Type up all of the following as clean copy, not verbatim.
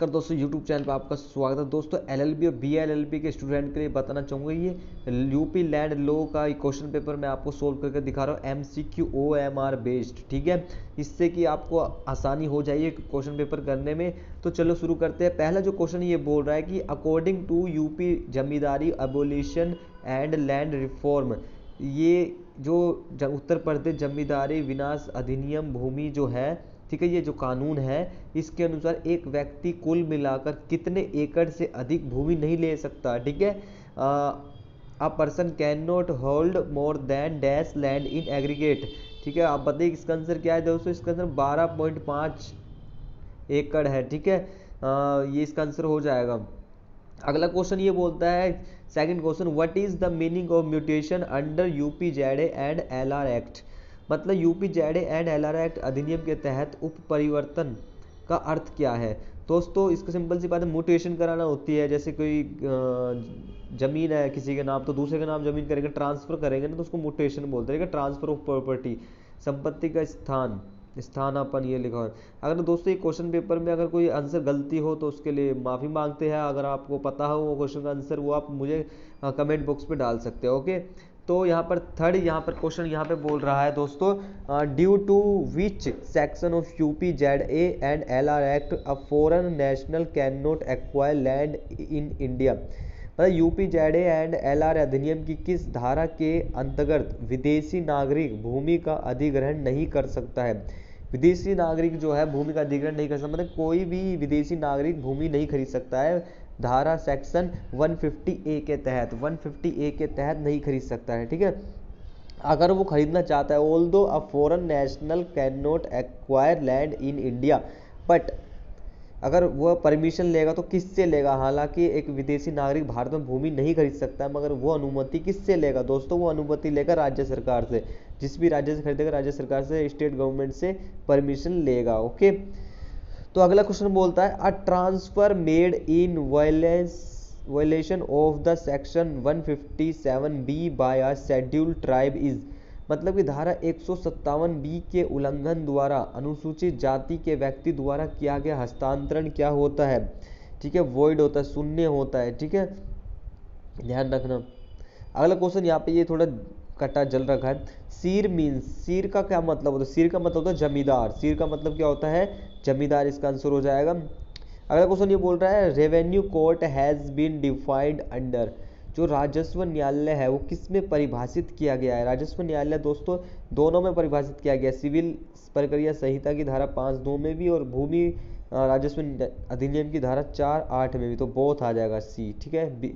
नमस्कार दोस्तों, YouTube channel पर आपका स्वागत है। दोस्तों एलएलबी और बीएलएलबी के स्टूडेंट के लिए बताना चाहूँगा, ये यूपी लैंड लॉ का क्वेश्चन पेपर मैं आपको सोल्व करके दिखा रहा हूँ, एमसीक्यू ओएमआर बेस्ड। ठीक है, इससे कि आपको आसानी हो जाए क्वेश्चन पेपर करने में। तो चलो शुरू करते हैं। पहला जो क्वेश्चन ये बोल रहा है कि according to UP zamindari abolition and land reform, ये जो उत्तर प्रदेश जमींदारी विनाश अधिनियम भूमि जो है, ठीक है, ये जो कानून है इसके अनुसार एक व्यक्ति कुल मिलाकर कितने एकड़ से अधिक भूमि नहीं ले सकता। ठीक है, a person can not hold more than dash land in aggregate. ठीक है, आप बताइए इसका आंसर क्या है दोस्तों। इसका आंसर 12.5 एकड़ है। ठीक है, ये इसका आंसर हो जाएगा। अगला क्वेश्चन ये बोलता है, second question, what is the meaning of mutation under UP ZA and LR act. मतलब UP ZA and LR act अधिनियम के तहत उप परिवर्तन का अर्थ क्या है। दोस्तों इसको सिंपल सी बात है, म्यूटेशन कराना होती है। जैसे कोई जमीन है किसी के नाम, तो दूसरे के नाम जमीन करेंगे, ट्रांसफर करेंगे ना, तो उसको म्यूटेशन बोलते हैं। ट्रांसफर ऑफ प्रॉपर्टी, संपत्ति का स्थानापन्न, ये लिखा है। अगर दोस्तों ये क्वेश्चन पेपर में अगर कोई आंसर गलती हो तो उसके लिए माफ़ी मांगते हैं। अगर आपको पता हो वो क्वेश्चन का आंसर, वो आप मुझे कमेंट बॉक्स पे डाल सकते हो। ओके, तो यहाँ पर थर्ड यहाँ पर क्वेश्चन यहाँ पे बोल रहा है दोस्तों, due to which section of UP ZA and LR act a foreign national can not acquire land in India. मतलब यूपी जेडए एंड एलआर अधिनियम की किस धारा के अंतर्गत विदेशी नागरिक भूमि का अधिग्रहण नहीं कर सकता है। विदेशी नागरिक जो है भूमि का अधिग्रहण नहीं कर सकता, मतलब कोई भी विदेशी नागरिक भूमि नहीं खरीद सकता है। धारा सेक्शन 150A के तहत, 150A के तहत नहीं खरीद सकता है। ठीक है, अगर वो खरीदना चाहता है, although a foreign national can not acquire land in India, but अगर वह परमिशन लेगा तो किससे लेगा। हालांकि एक विदेशी नागरिक भारत में भूमि नहीं खरीद सकता है, मगर वो अनुमति किससे लेगा दोस्तों, वो अनुमति लेगा राज्य सरकार से। जिस भी राज्य से खरीदेगा राज्य सरकार से, स्टेट गवर्नमेंट से परमिशन लेगा। ओके, तो अगला क्वेश्चन बोलता है, a transfer made in violation of the section 157B by a scheduled tribe is. मतलब कि धारा 157B के उल्लंघन द्वारा अनुसूचित जाति के व्यक्ति द्वारा किया गया हस्तांतरण क्या होता है। ठीक है, वॉइड होता है, शून्य होता है। ठीक है, ध्यान रखना। अगला क्वेश्चन यहाँ पे ये थोड़ा कटा जल रखा है। सीर मीन्स, सीर का क्या मतलब होता है। सीर का मतलब होता है जमींदार। सीर का मतलब क्या होता है, जमींदार। इसका आंसर हो जाएगा। अगला क्वेश्चन ये बोल रहा है, revenue court has been defined under. जो राजस्व न्यायालय है वो किस में परिभाषित किया गया है। राजस्व न्यायालय दोस्तों दोनों में परिभाषित किया गया है, सिविल प्रक्रिया संहिता की धारा 5(2) में भी और भूमि राजस्व अधिनियम की धारा 4(8) में भी। तो बोथ आ जाएगा सी। ठीक है,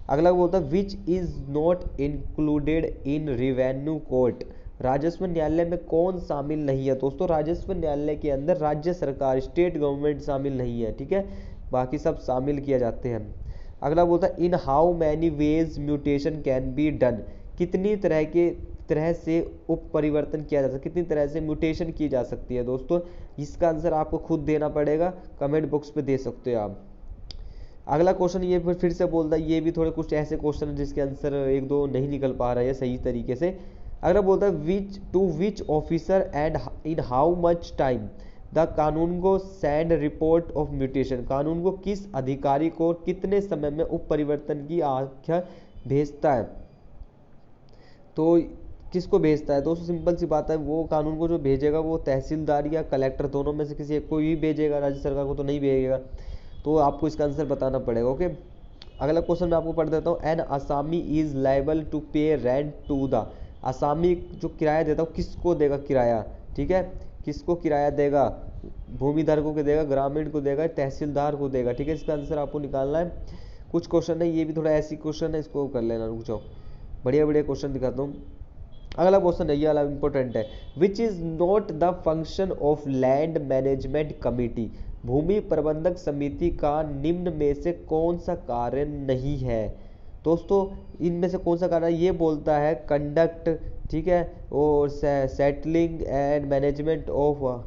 अगला बोलता है, which is not included in revenue court. राजस्व न्यायालय में कौन शामिल नहीं है दोस्तों। राजस्व न्यायालय के अंदर राज्य सरकार, स्टेट गवर्नमेंट शामिल नहीं है। ठीक है, बाकी सब शामिल किए जाते हैं। अगला बोलता है, in how many ways mutation can be done. कितनी तरह से उप परिवर्तन किया जा सकता है, कितनी तरह से म्यूटेशन की जा सकती है दोस्तों। इसका आंसर आपको खुद देना पड़ेगा, कमेंट बॉक्स पे दे सकते हो आप। अगला क्वेश्चन ये फिर से बोलता है, ये भी थोड़े कुछ ऐसे क्वेश्चन है जिसके आंसर एक दो नहीं निकल पा रहा है सही तरीके से। अगला बोलता है, which officer and in how much time the कानून को सेंड रिपोर्ट ऑफ म्यूटेशन। कानून को किस अधिकारी को कितने समय में उप परिवर्तन की आख्या भेजता है। तो किसको भेजता है दोस्तों, सिंपल सी बात है, वो कानून को जो भेजेगा वो तहसीलदार या कलेक्टर दोनों में से किसी एक को ही भेजेगा, राज्य सरकार को तो नहीं भेजेगा। तो आपको इसका आंसर बताना पड़ेगा। ओके, अगला क्वेश्चन मैं आपको पढ़ देता हूँ। N Asami is liable to पे रेंट टू द। असामी जो किराया देता है किसको देगा किराया। ठीक है, किसको किराया देगा, भूमि धारकों को देगा, ग्रामीण को देगा, तहसीलदार को देगा। ठीक है, इसका आंसर आपको निकालना है। कुछ क्वेश्चन है ये भी थोड़ा ऐसी क्वेश्चन है, इसको कर लेना। रुक जाओ, बढ़िया बढ़िया क्वेश्चन दिखाता हूँ। अगला क्वेश्चन है, ये वाला इंपॉर्टेंट है। Which is not the function of land management committee. भूमि प्रबंधक समिति का निम्न में से कौन सा कार्य नहीं है दोस्तों। इनमें से कौन सा कार्य ये बोलता है, कंडक्ट, ठीक है, और सेटलिंग एंड मैनेजमेंट ऑफ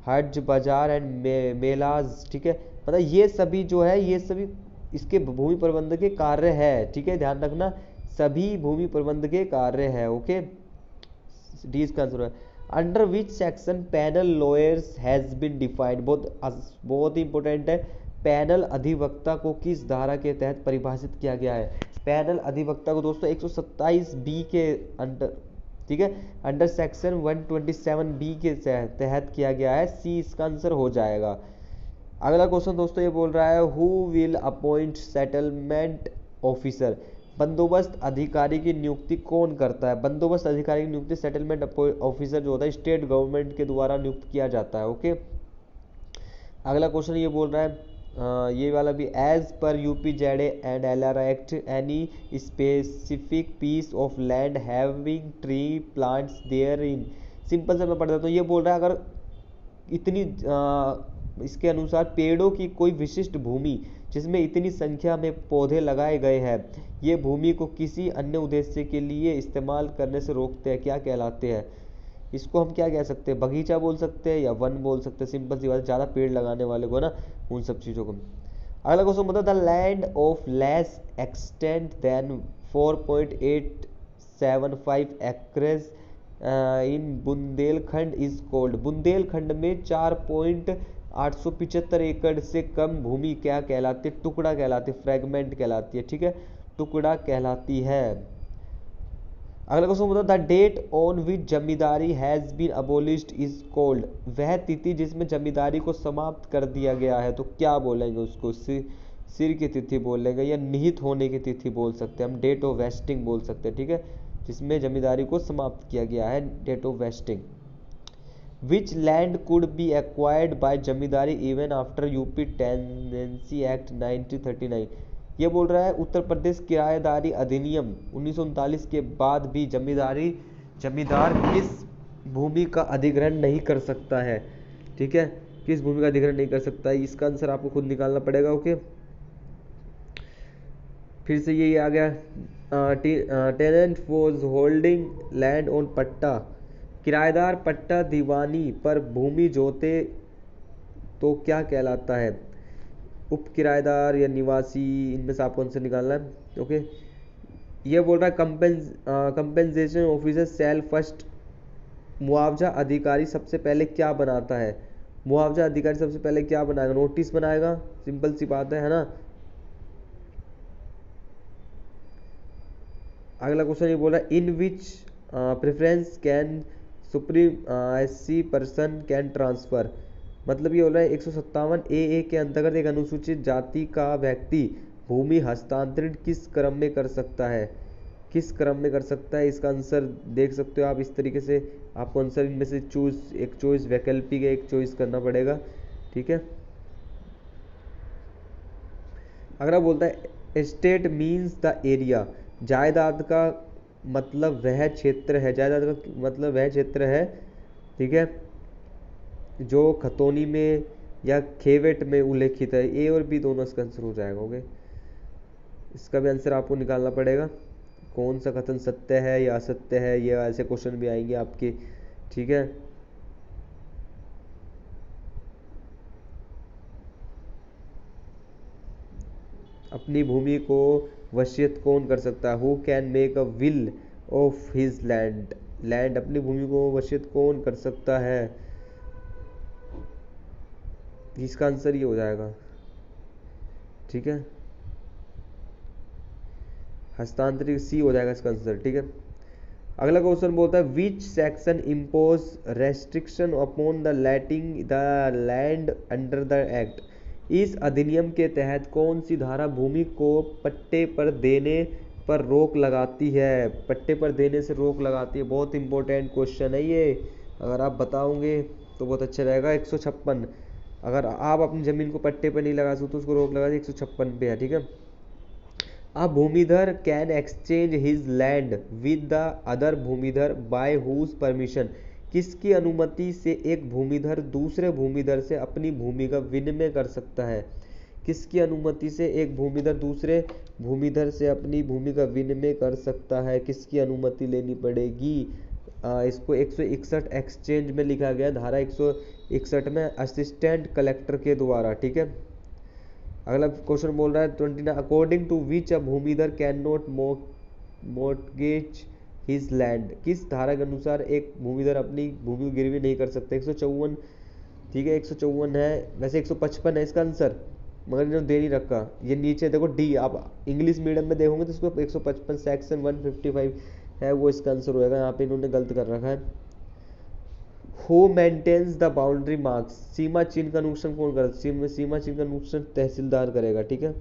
हज बाजार एंड मेलाज। ठीक है, मतलब ये सभी जो है, ये सभी इसके भूमि प्रबंधक के कार्य है। ठीक है, ध्यान रखना, सभी भूमि प्रबंधक के कार्य है। ओके, डी इसका आंसर है। Under which section panel lawyers has been defined, बहुत ही इंपॉर्टेंट है। पैनल अधिवक्ता को किस धारा के तहत परिभाषित किया गया है? पैनल अधिवक्ता को दोस्तों 127 बी के अंडर, ठीक है, अंडर सेक्शन 127 बी के तहत किया गया है। सी इसका आंसर हो जाएगा। अगला क्वेश्चन दोस्तों ये बोल रहा है who will appoint settlement officer, बंदोबस्त अधिकारी की नियुक्ति कौन करता है? बंदोबस्त अधिकारी की नियुक्ति सेटलमेंट ऑफिसर जो होता है स्टेट गवर्नमेंट के द्वारा नियुक्त किया जाता है। ओके, अगला क्वेश्चन ये बोल रहा है ये वाला भी, एज पर UP Z and LR act any specific piece of land having tree plants there in, simple से मैं पढ़ देता हूँ। ये बोल रहा है अगर इतनी इसके अनुसार पेड़ों की कोई विशिष्ट भूमि जिसमें इतनी संख्या में पौधे लगाए गए हैं, ये भूमि को किसी अन्य उद्देश्य के लिए इस्तेमाल करने से रोकते हैं, क्या कहलाते हैं? इसको हम क्या कह सकते हैं? बगीचा बोल सकते हैं या वन बोल सकते हैं, सिंपल सी बात है, ज़्यादा पेड़ लगाने वाले को ना, उन सब चीज़ों को। अगला क्वेश्चन बता, the land of less extent than 4.875 acres in Bundelkhand is called, Bundelkhand में 4.875 एकड़ से कम भूमि क्या कहलाती है? टुकड़ा कहलाती है, फ्रेगमेंट कहलाती है, ठीक है, टुकड़ा कहलाती है। अगला क्वेश्चन बता, the date on which zamindari has been abolished is called, वह तिथि जिसमें जमींदारी को समाप्त कर दिया गया है, तो क्या बोलेंगे उसको? सिर की तिथि बोलेंगे या निहित होने की तिथि बोल सकते हैं हम, डेट ऑफ वेस्टिंग बोल सकते हैं, ठीक है, जिसमें जमींदारी को समाप्त किया गया है, date of vesting. Which land could be acquired by zamindari even after UP tenancy act 1939, ये बोल रहा है उत्तर प्रदेश किराएदारी अधिनियम 1939 के बाद भी जमींदार किस भूमि का अधिग्रहण नहीं कर सकता है, ठीक है, किस भूमि का अधिग्रहण नहीं कर सकता है, इसका आंसर आपको खुद निकालना पड़ेगा। ओके, फिर से ये आ गया, tenant was holding land on patta, किराएदार पट्टा दीवानी पर भूमि जोते तो क्या कहलाता है? उप किराएदार या निवासी, इनमें से आपको आंसर निकालना है। ओके, ये बोल रहा है कंपेंसेशन ऑफिसर सेल फर्स्ट, मुआवजा अधिकारी सबसे पहले क्या बनाता है? मुआवजा अधिकारी सबसे पहले क्या बनाएगा? नोटिस बनाएगा, सिंपल सी बात है ना। अगला क्वेश्चन ये बोल रहा है in which preference can supremacy person can transfer, मतलब ये हो रहा है 157 ए के अंतर्गत एक अनुसूचित जाति का व्यक्ति भूमि हस्तांतरित किस क्रम में कर सकता है? किस क्रम में कर सकता है? इसका आंसर देख सकते हो आप इस तरीके से, आपको आंसर इनमें से एक चॉइस वैकल्पिक एक चॉइस करना पड़ेगा, ठीक है। अगर आप बोलता है एस्टेट मीन्स द एरिया, जायदाद का मतलब वह क्षेत्र है, जायदाद का मतलब वह क्षेत्र है, ठीक है, जो खतौनी में या खेवेट में उल्लेखित है। ए और बी दोनों इसका आंसर हो जाएगा। ओके, इसका भी आंसर आपको निकालना पड़ेगा, कौन सा कथन सत्य है या असत्य है, ये ऐसे क्वेश्चन भी आएंगे आपके, ठीक है। अपनी भूमि को वसीयत कौन कर सकता है? Who can make a will of his land, अपनी भूमि को वसीयत कौन कर सकता है? इसका आंसर ये हो जाएगा, ठीक है, हस्तांतरित, सी हो जाएगा इसका आंसर, ठीक है। अगला क्वेश्चन बोलता है which section impose restriction upon the letting the land under the act, इस अधिनियम के तहत कौन सी धारा भूमि को पट्टे पर देने पर रोक लगाती है? पट्टे पर देने से रोक लगाती है, बहुत इंपॉर्टेंट क्वेश्चन है ये, अगर आप बताओगे तो बहुत अच्छा रहेगा। 156, अगर आप अपनी जमीन को पट्टे पर नहीं लगा सकते तो उसको रोक लगा दी, 156 पे है, ठीक है। A भूमिधर can exchange his land with the other भूमिधर बाय हुज परमिशन, किसकी अनुमति से एक भूमिधर दूसरे भूमिधर से अपनी भूमि का विनिमय कर सकता है? किसकी अनुमति से एक भूमिधर दूसरे भूमिधर से अपनी भूमि का विनिमय कर सकता है? किसकी अनुमति लेनी पड़ेगी? इसको 161 एक्सचेंज में लिखा गया, धारा 161 में, असिस्टेंट कलेक्टर के द्वारा, ठीक है। अगला क्वेश्चन बोल रहा है 29, अकॉर्डिंग टू विच अ भूमिधर can not mortgage his land. किस धारा के अनुसार एक भूमिधर अपनी भूमि को गिरवी नहीं कर सकते? 154। ठीक है 154 है, वैसे 155 है इसका आंसर, मगर इन्होंने दे नहीं रखा। ये नीचे देखो डी, आप इंग्लिश मीडियम में देखोगे तो इसको 155 सेक्शन 155 है, वो इसका आंसर होएगा। यहाँ पे इन्होंने गलत कर रखा है। Who maintains the boundary marks? सीमा चिन्ह का नुकसान कौन करेगा? सीमा चिन्ह का नुकसान तहसीलदार करेगा। ठीक है।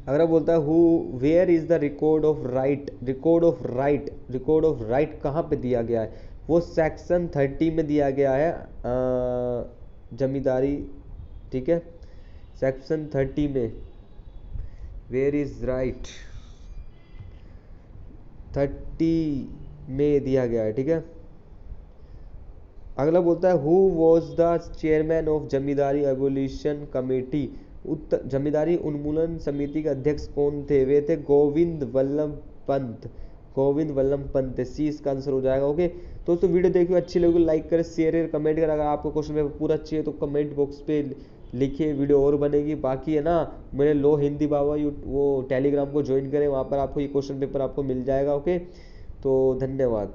अगर बोलता है who where is the record of right? Record of right कहाँ पे दिया गया है? वो सेक्शन 30 में दिया गया है, जमींदारी। ठीक है, सेक्शन 30 में। Where is right? 30 में दिया गया है। ठीक है। अगला बोलता है who was the chairman of zamindari abolition committee? जमींदारी उन्मूलन समिति के अध्यक्ष कौन थे? वे थे गोविंद वल्लभ पंत। गोविंद वल्लभ पंत है, सी इसका आंसर हो जाएगा। ओके दोस्तों, वीडियो देखिए, अच्छी लगी लाइक करें, शेयर करें, कमेंट करें। अगर आपको क्वेश्चन पेपर पूरा चाहिए तो कमेंट बॉक्स पे लिखिए, वीडियो और बनेगी। बाकी है ना, मेरे लो हिंदी बाबा वो टेलीग्राम को ज्वाइन करें, वहाँ पर आपको ये क्वेश्चन पेपर आपको मिल जाएगा। ओके, तो धन्यवाद।